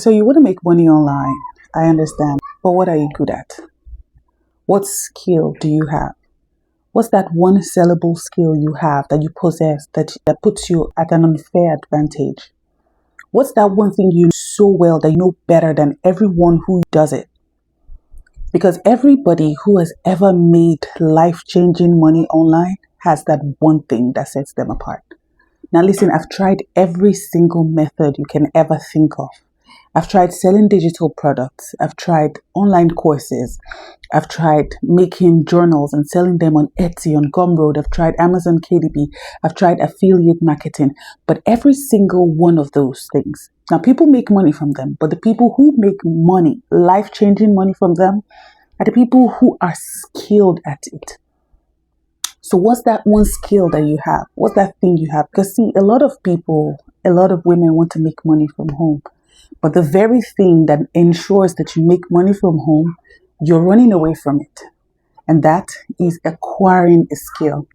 So you want to make money online. I understand. But what are you good at? What skill do you have? What's that one sellable skill you have that you possess that puts you at an unfair advantage? What's that one thing you know so well that you know better than everyone who does it? Because everybody who has ever made life-changing money online has that one thing that sets them apart. Now listen, I've tried every single method you can ever think of. I've tried selling digital products. I've tried online courses. I've tried making journals and selling them on Etsy, on Gumroad. I've tried Amazon KDP. I've tried affiliate marketing. But every single one of those things, now people make money from them, but the people who make money, life-changing money from them, are the people who are skilled at it. So what's that one skill that you have? What's that thing you have? Because see, a lot of people, a lot of women want to make money from home. But the very thing that ensures that you make money from home, you're running away from it. And that is acquiring a skill.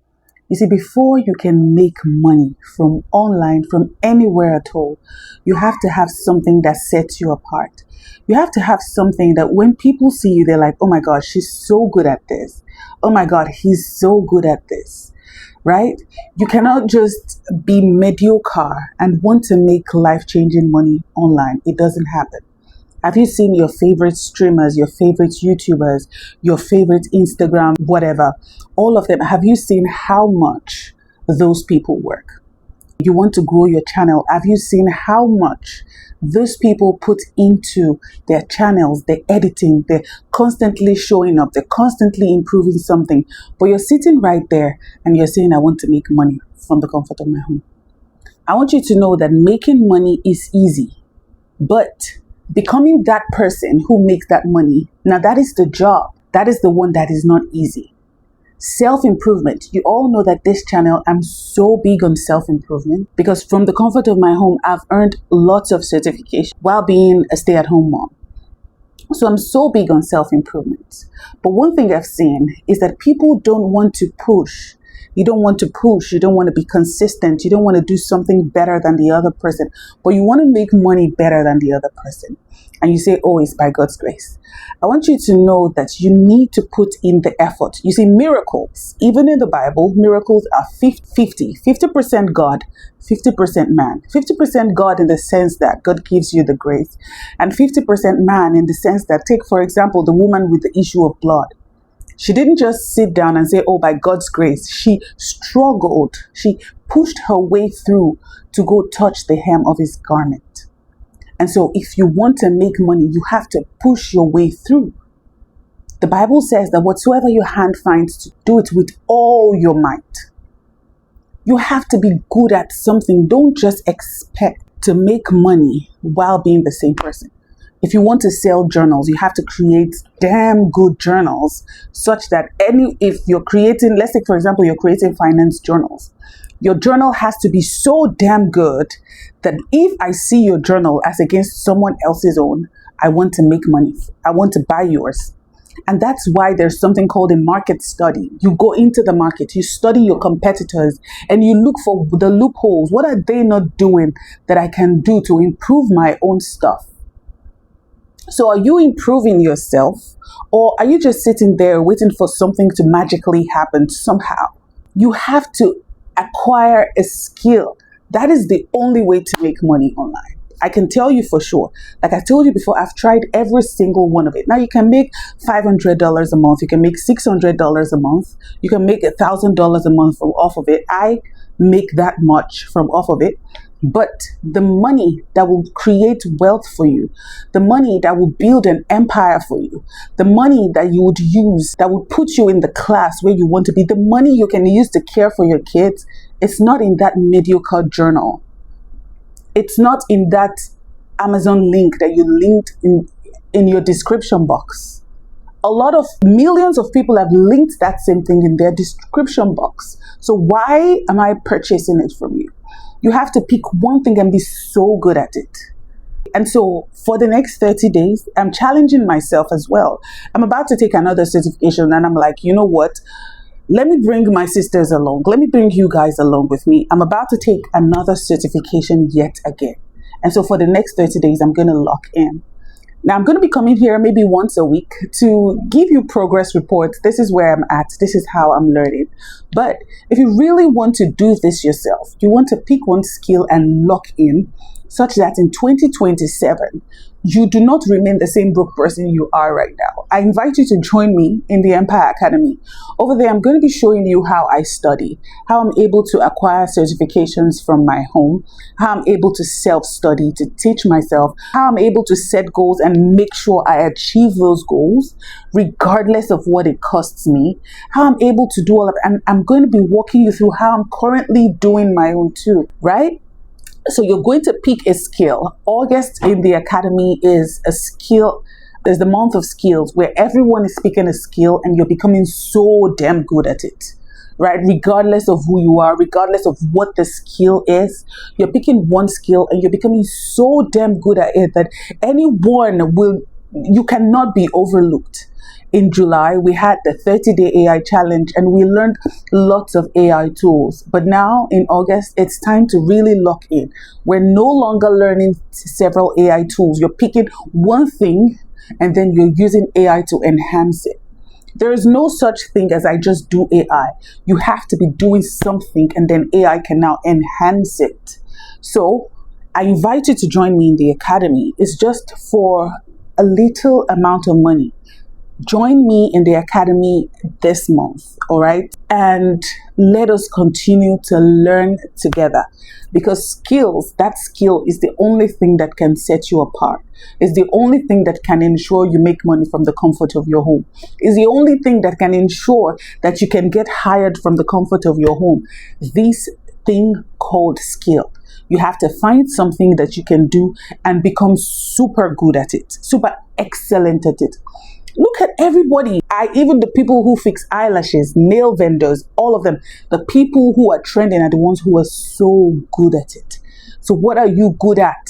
You see, before you can make money from online, from anywhere at all, you have to have something that sets you apart. You have to have something that when people see you, they're like, oh my God, she's so good at this. Oh my God, he's so good at this. Right? You cannot just be mediocre and want to make life-changing money online. It doesn't happen. Have you seen your favorite streamers, your favorite YouTubers, your favorite Instagram, whatever, all of them? Have you seen how much those people work? You want to grow your channel. Have you seen how much those people put into their channels, their editing, they're constantly showing up, they're constantly improving something. But you're sitting right there and you're saying, I want to make money from the comfort of my home. I want you to know that making money is easy, but becoming that person who makes that money, now that is the job. That is the one that is not easy. Self-improvement. You all know that this channel, I'm so big on self-improvement because from the comfort of my home, I've earned lots of certification while being a stay-at-home mom. So I'm so big on self-improvement. But one thing I've seen is that people don't want to push. You don't want to push. You don't want to be consistent. You don't want to do something better than the other person, but you want to make money better than the other person. And you say, oh, it's by God's grace. I want you to know that you need to put in the effort. You see, miracles, even in the Bible, miracles are 50%. 50% God, 50% man. 50% God in the sense that God gives you the grace, and 50% man in the sense that, take, for example, the woman with the issue of blood. She didn't just sit down and say, oh, by God's grace. She struggled. She pushed her way through to go touch the hem of his garment. And so if you want to make money, you have to push your way through. The Bible says that whatsoever your hand finds, to do it with all your might. You have to be good at something. Don't just expect to make money while being the same person. If you want to sell journals, you have to create damn good journals such that if you're creating, let's say, for example, you're creating finance journals. Your journal has to be so damn good that if I see your journal as against someone else's own, I want to make money. I want to buy yours. And that's why there's something called a market study. You go into the market, you study your competitors, and you look for the loopholes. What are they not doing that I can do to improve my own stuff? So are you improving yourself, or are you just sitting there waiting for something to magically happen somehow? You have to acquire a skill. That is the only way to make money online. I can tell you for sure. Like I told you before, I've tried every single one of it. Now you can make $500 a month. You can make $600 a month. You can make $1,000 a month from off of it. I make that much from off of it. But the money that will create wealth for you, the money that will build an empire for you, the money that you would use that would put you in the class where you want to be, the money you can use to care for your kids, it's not in that mediocre journal. It's not in that Amazon link that you linked in your description box. A lot of millions of people have linked that same thing in their description box. So why am I purchasing it from you? You have to pick one thing and be so good at it. And so for the next 30 days, I'm challenging myself as well. I'm about to take another certification and I'm like, you know what? Let me bring my sisters along. Let me bring you guys along with me. I'm about to take another certification yet again. And so for the next 30 days, I'm going to lock in. Now, I'm going to be coming here maybe once a week to give you progress reports. This is where I'm at. This is how I'm learning. But if you really want to do this yourself, you want to pick one skill and lock in such that in 2027, you do not remain the same broke person you are right now. I invite you to join me in the Empire Academy. Over there, I'm going to be showing you how I study, how I'm able to acquire certifications from my home, how I'm able to self-study, to teach myself, how I'm able to set goals and make sure I achieve those goals, regardless of what it costs me, how I'm able to do all of it. And I'm going to be walking you through how I'm currently doing my own too, right? So you're going to pick a skill. August in the academy is a skill. There's the month of skills where everyone is picking a skill and you're becoming so damn good at it, right? Regardless of who you are, regardless of what the skill is, you're picking one skill and you're becoming so damn good at it that you cannot be overlooked. In July, we had the 30-day AI challenge and we learned lots of AI tools. But now in August, it's time to really lock in. We're no longer learning several AI tools. You're picking one thing and then you're using AI to enhance it. There is no such thing as I just do AI. You have to be doing something and then AI can now enhance it. So I invite you to join me in the academy. It's just for a little amount of money. Join me in the academy this month, all right? And let us continue to learn together, because that skill is the only thing that can set you apart. It's the only thing that can ensure you make money from the comfort of your home. It's the only thing that can ensure that you can get hired from the comfort of your home. This thing called skill. You have to find something that you can do and become super good at it, super excellent at it. Look at everybody. Even the people who fix eyelashes, nail vendors, all of them. The people who are trending are the ones who are so good at it. So what are you good at?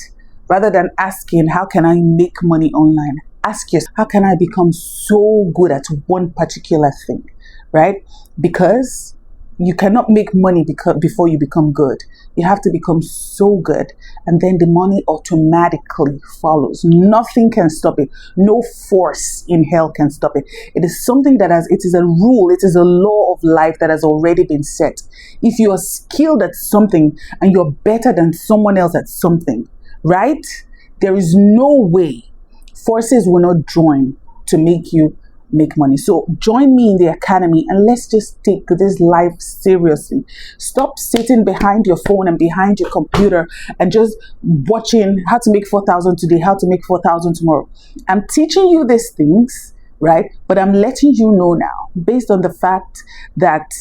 Rather than asking, how can I make money online? Ask yourself, how can I become so good at one particular thing, right? Because you cannot make money before you become good. You have to become so good, and then the money automatically follows. Nothing can stop it. No force in hell can stop it. It is something it is a rule, it is a law of life that has already been set. If you are skilled at something and you're better than someone else at something, right? There is no way forces will not join to make you make money. So join me in the academy and let's just take this life seriously. Stop sitting behind your phone and behind your computer and just watching how to make 4,000 today, how to make 4,000 tomorrow. I'm teaching you these things, right? But I'm letting you know now, based on the fact that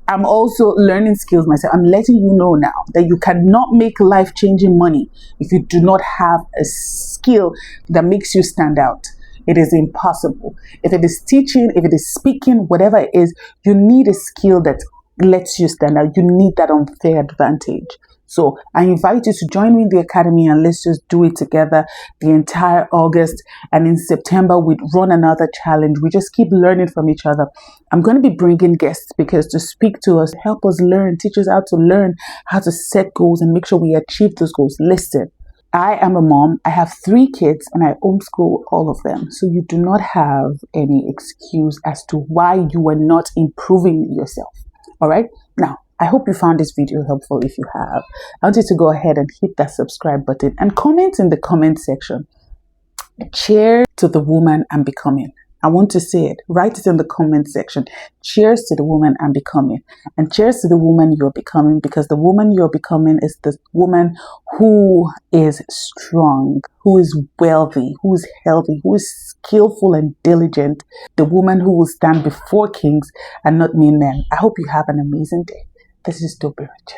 I'm also learning skills myself. I'm letting you know now that you cannot make life-changing money if you do not have a skill that makes you stand out. It is impossible. If it is teaching, if it is speaking, whatever it is, you need a skill that lets you stand out. You need that unfair advantage. So I invite you to join me in the academy and let's just do it together the entire August. And in September, we run another challenge. We just keep learning from each other. I'm going to be bringing guests because to speak to us, help us learn, teach us how to learn, how to set goals and make sure we achieve those goals. Listen. I am a mom. I have 3 kids and I homeschool all of them. So you do not have any excuse as to why you are not improving yourself. All right. Now, I hope you found this video helpful. If you have, I want you to go ahead and hit that subscribe button and comment in the comment section. Cheers to the woman I'm becoming. I want to say it. Write it in the comment section. Cheers to the woman I'm becoming. And cheers to the woman you're becoming, because the woman you're becoming is the woman who is strong, who is wealthy, who is healthy, who is skillful and diligent. The woman who will stand before kings and not mere men. I hope you have an amazing day. This is Dope Rich.